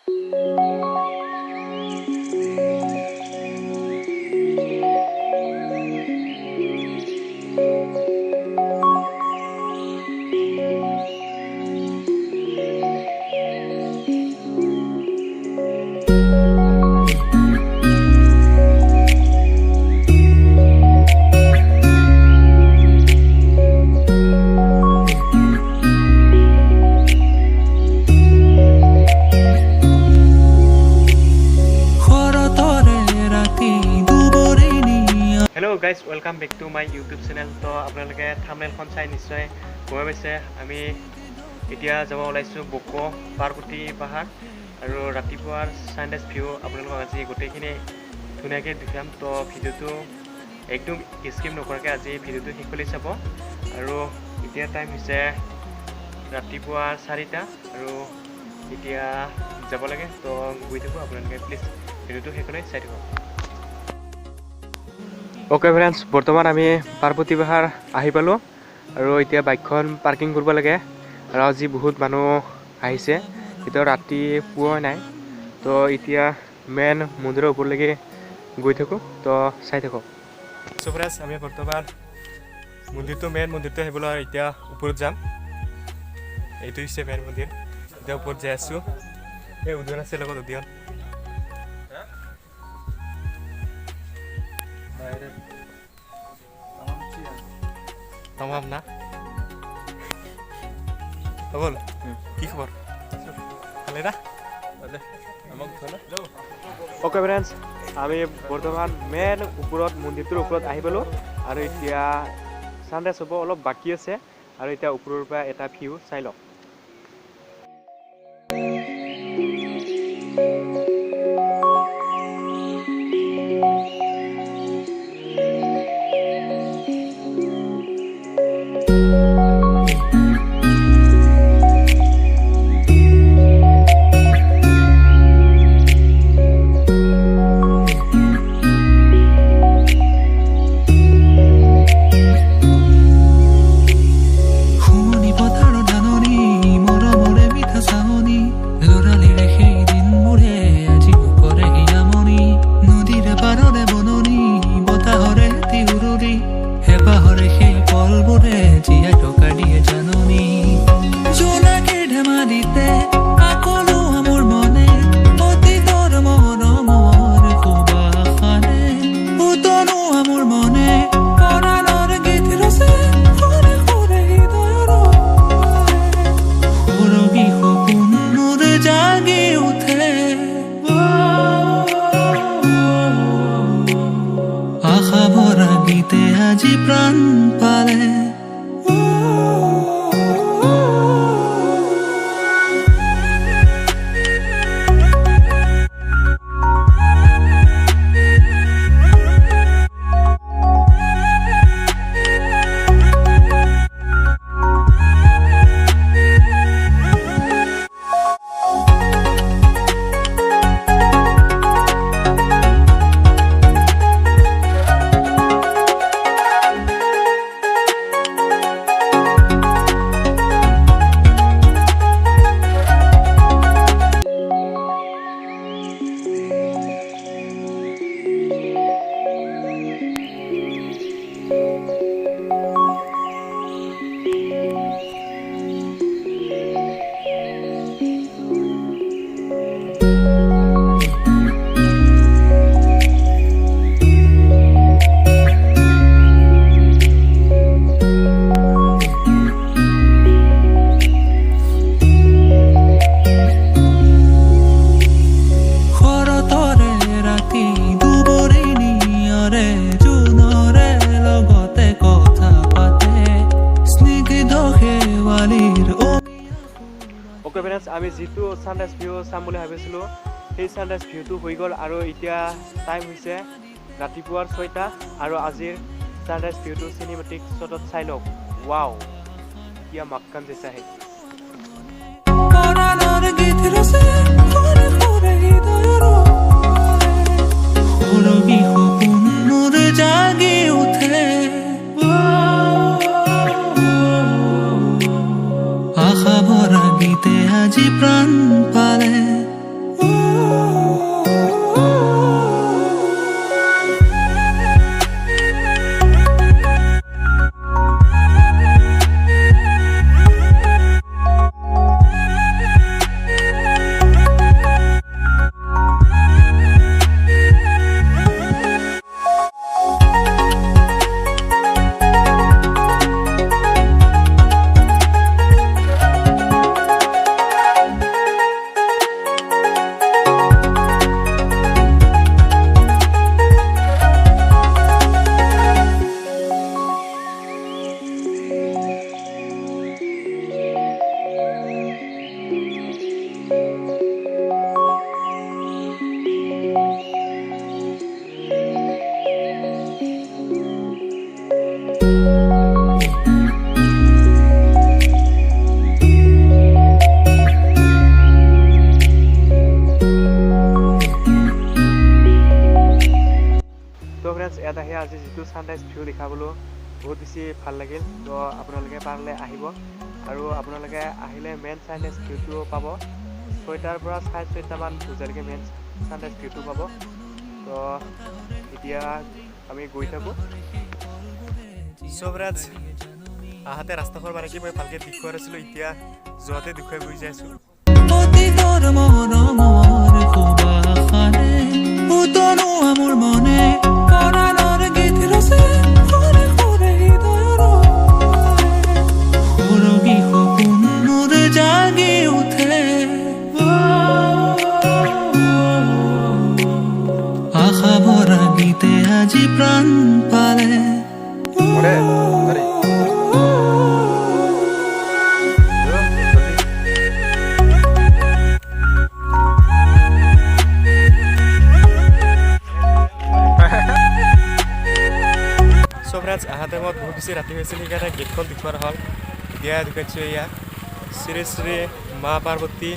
Hello guys, welcome back to my YouTube channel. तो আপোনালোকে থাম্বনেইলখন চাই নিশ্চয় গম পাইছে আমি এতিয়া যাব ওলাইছো বকো পাৰ্বতী পাহাৰ আৰু ৰাতিপুৱাৰ সানৰাইজ ভিউ আপোনালোকক আজি গোটেইখিনি ধুনীয়াকৈ দেখাম। তো ভিডিওটো একদম স্কিপ নকৰাকৈ আজি ভিডিওটো শেষলৈ চাব। আৰু এতিয়া টাইম হৈছে ৰাতিপুৱাৰ 4টা আৰু এতিয়া যাব লাগে। তো গৈ থাকোঁ, আপোনালোকে প্লিজ ভিডিওটো শেষলৈ চাই থাকক। ओके फ्रेंड्स, बर्तमान आमी पार्वती पाहार आहि पालो और इतना बाइकखन पार्किंग करब लगे और आज बहुत मानुह आहिसे इतना राति पुआ नाई। तो इतना मेन मंदिर ऊपर लगे गई थको, तो चाई थको। सो फ्रेंड्स, आमी बर्तमान मंदिर तो मेन मंदिर तो इतना ऊपर जाम। ये मेन मंदिर इतना ऊपर जाए आसो। ये उद्यान आसे लगत उद्यान तमाम ना बोल की खबर ভালে না? ओके फ्रेंड्स, आमी बर्तमान मेन ऊपर मंदिर ऊपर आहि पालो और इतना सानराइज हब अलग बाकी आछे और इतना ऊपर पर एटा ভিউ চাই লওক। আজি প্রাণ পালে ओके फ्रेंड्स, आमी जितु सानराइज ভিউ চাম বুলি ভাবিছিলো সেই सानराइज ভিউটো হৈ গল আৰু এতিয়া টাইম হৈছে ৰাতিপুৱাৰ 6টা আৰু আজিৰ सानराइज ভিউটো সিনেমেটিক শটত চাই লওক। वाओ, क्या मक्कन जैसा है। আশা ভরা গীতে আজি প্রাণ পালে। ইয়াত আহি আজি যিটো ছানৰাইজ ভিউ দেখাবলৈ বহুত বেছি ভাল লাগিল। তো আপোনালোকে পাৰিলে আহিব আৰু আপোনালোকে আহিলে মেইন ছানৰাইজ ভিউটো পাব। 6টাৰ পৰা 6:30মান বজালৈকে মেইন ছানৰাইজ ভিউটো পাব। তো এতিয়া আমি গৈ থাকোঁ। চবৰাজ আহাতে ৰাস্তাখন মানে কি মই ভালকৈ দেখুৱাই আছিলোঁ, এতিয়া যোৱাতে দেখুৱাই গৈ যাই আছোঁ। আজি প্ৰাণ পালে চবৰাজ অহা টাইমত বহুত বেছি ৰাতি হৈছিল, সেইকাৰণে গেটখন দেখুওৱা হ'ল। এতিয়া দেখুৱাইছোঁ এয়া শ্ৰী শ্ৰী মা পাৰ্বতী